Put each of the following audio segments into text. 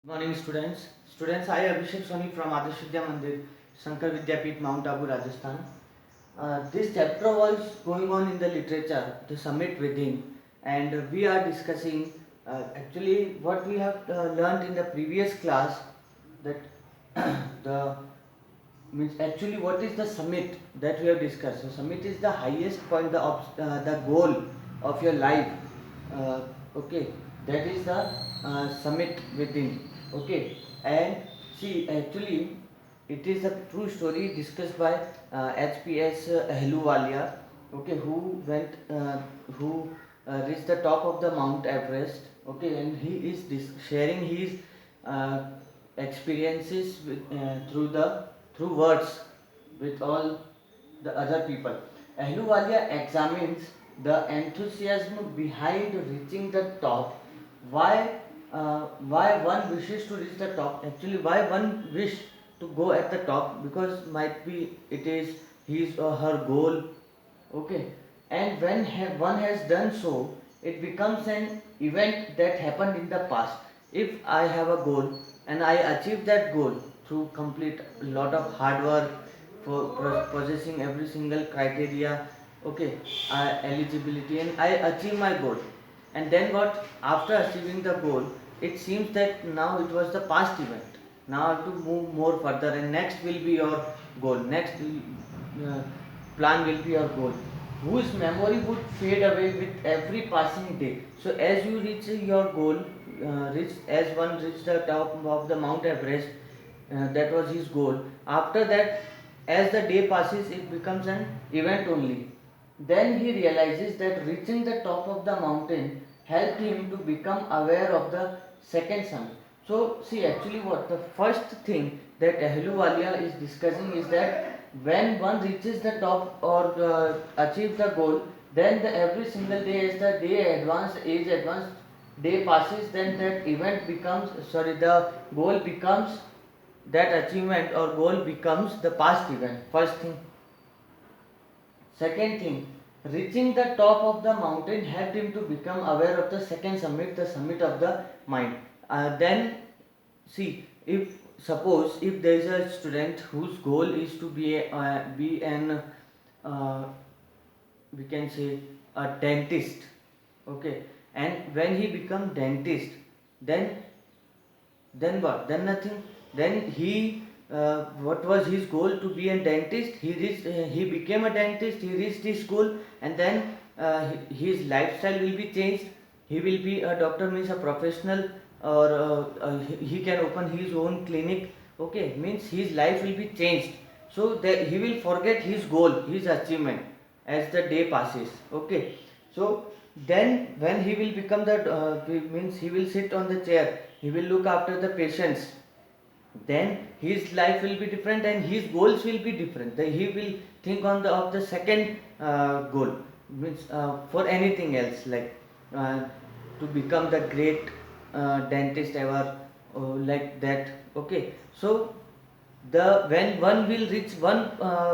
Good morning, students. Students, I Abhishek Soni from Adarsh Vidya Mandir, Shankar Vidyapeeth, Mount Abu, Rajasthan. This chapter was going on in the literature, the summit within, and we are discussing actually what we have learned in the previous class, that the means actually what is the summit that we have discussed. So summit is the highest point, the goal of your life. uh, okay, that is the summit within. Okay, and see, actually it is a true story discussed by HPS Ahluwalia, okay, who reached the top of the Mount Everest. Okay, and he is sharing his uh, experiences through words with all the other people. Ahluwalia examines the enthusiasm behind reaching the top. Why one wishes to reach the top? Actually, why one wish to go at the top? Because might be it is his or her goal. Okay, and when one has done so, it becomes an event that happened in the past. If I have a goal and I achieve that goal through complete a lot of hard work, for possessing every single criteria, okay, eligibility, and I achieve my goal, and then what, after achieving the goal, it seems that now it was the past event. Now I have to move more further, and next will be your goal, next uh, plan will be your goal, whose memory would fade away with every passing day. So as you reach your goal, as one reached the top of the Mount Everest, that was his goal. After that, as the day passes, it becomes an event only. Then he realizes that reaching the top of the mountain helped him to become aware of the second summit. So, see, actually, what the first thing that Ahluwalia is discussing is that when one reaches the top or achieves the goal, then every single day, as the day advanced, age advanced, day passes, then that event becomes, sorry, the goal becomes, that achievement or goal becomes the past event. First thing. Second thing, reaching the top of the mountain helped him to become aware of the second summit, the summit of the mind. Then, see, if suppose if there is a student whose goal is to be an uh, we can say a dentist, okay, and when he become dentist, then what? Then nothing. Then what was his goal, to be a dentist? He became a dentist. He reached his goal, and then his lifestyle will be changed. He will be a doctor, means a professional, or he can open his own clinic. Okay, means his life will be changed. So that he will forget his goal, his achievement, as the day passes. Okay, so then when he will become the means he will sit on the chair, he will look after the patients, then his life will be different and his goals will be different. He will think on the of the second goal, means for anything else, like uh, to become the great dentist ever, like that. Okay, so the when one will reach one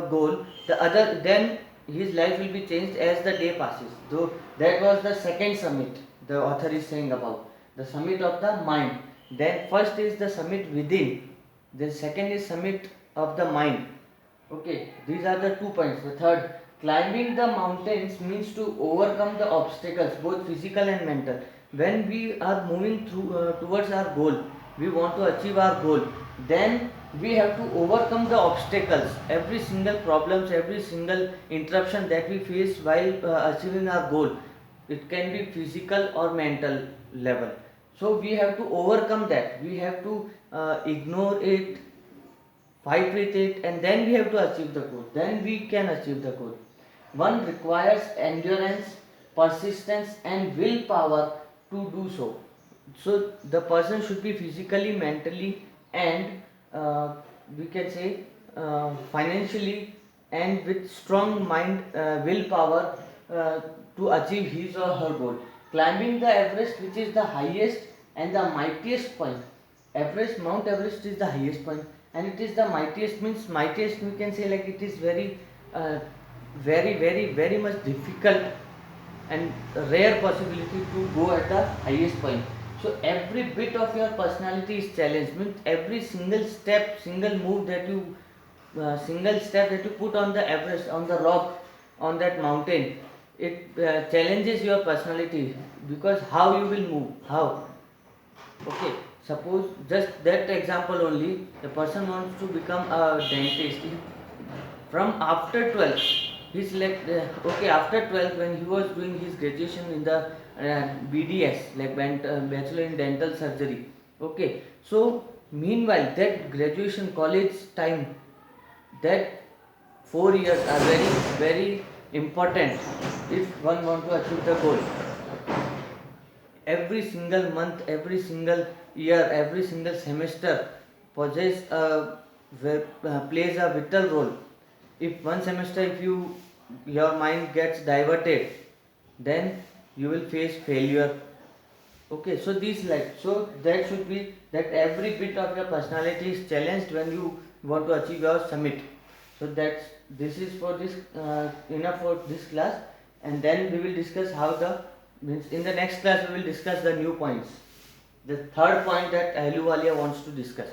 goal, the other, then his life will be changed as the day passes. So that was the second summit the author is saying about, the summit of the mind. Then first is the summit within, then second is summit of the mind. Okay, these are the 2 points. The third, climbing the mountains means to overcome the obstacles, both physical and mental. When we are moving through towards our goal, we want to achieve our goal. Then we have to overcome the obstacles, every single problems, every single interruption that we face while achieving our goal. It can be physical or mental level. So we have to overcome that. We have to ignore it, fight with it, and then we have to achieve the goal. Then we can achieve the goal. One requires endurance, persistence, and willpower to do so. So the person should be physically, mentally, and we can say financially, and with strong mind, willpower, to achieve his or her goal. Climbing the Everest, which is the highest and the mightiest point. Everest, Mount Everest is the highest point, and it is the mightiest. Means mightiest, we can say, like it is uh, very much difficult and rare possibility to go at the highest point. So every bit of your personality is challenged. Means every single step, single move that you, single step that you put on the Everest, on the rock, on that mountain, it challenges your personality, because how you will move, how. Okay, suppose just that example only, the person wants to become a dentist. From after 12th, he's like, okay, after 12th, when he was doing his graduation in the BDS, like Bachelor in Dental Surgery. Okay, so meanwhile, that graduation college time, that 4 years are very, very important if one want to achieve the goal. Every single month, every single year, every single semester plays a vital role. If one semester, if your mind gets diverted, then you will face failure. Okay, so these, like, so that should be that every bit of your personality is challenged when you want to achieve your summit. So that's, this is for this, enough for this class, and then we will discuss how the, means in the next class we will discuss the new points, the third point that Ahluwalia wants to discuss.